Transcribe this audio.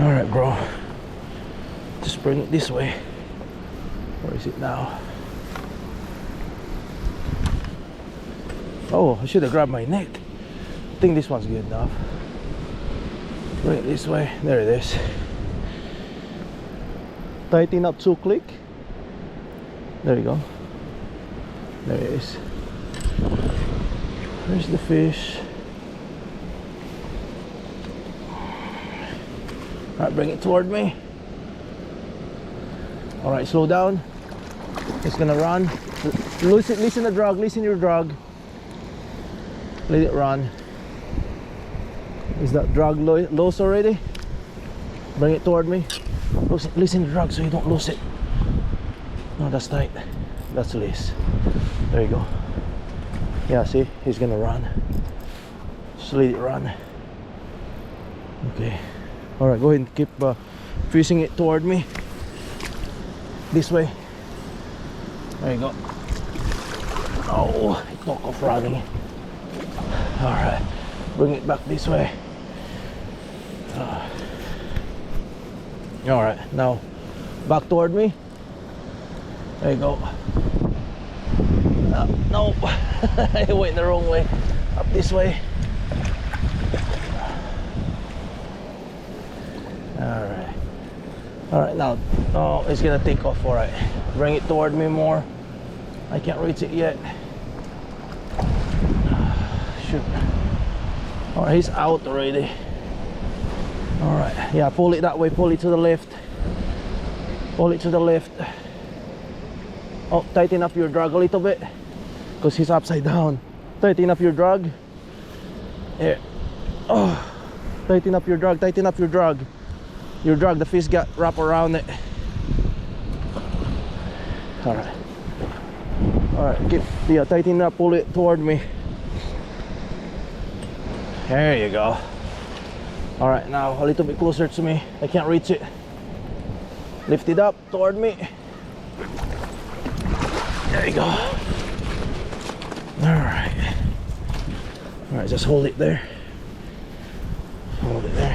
All right, bro. Just bring it this way. Where is it now? Oh, I should have grabbed my net. I think this one's good enough. Bring it this way. There it is. Tighten up to click. There you go. There it is. Where's the fish? Alright, bring it toward me. Alright, slow down. It's gonna run. Listen the drag, listen your drag. Let it run. Is that drag loose already? Bring it toward me. Listen the drag so you don't lose it. No, that's tight. That's loose. There you go. Yeah, see? He's gonna run. Just let it run. Okay. Alright, go ahead and keep fishing it toward me. This way. There you go. Oh, it took off running. Alright, bring it back this way. Alright, now back toward me. There you go. No, I went the wrong way. Up this way. Alright. Alright, now, oh, it's gonna take off. Alright, bring it toward me more. I can't reach it yet. Shoot. Alright, he's out already. Alright, yeah, pull it that way, pull it to the left. Pull it to the left. Oh, tighten up your drag a little bit, because he's upside down. Tighten up your drag. Here. Oh, tighten up your drag, tighten up your drag. Your drag, the fish got wrapped around it. Alright. Alright, keep, yeah, tighten up, pull it toward me. There you go. Alright, now a little bit closer to me. I can't reach it. Lift it up toward me. There you go. Alright. Alright, just hold it there. Hold it there.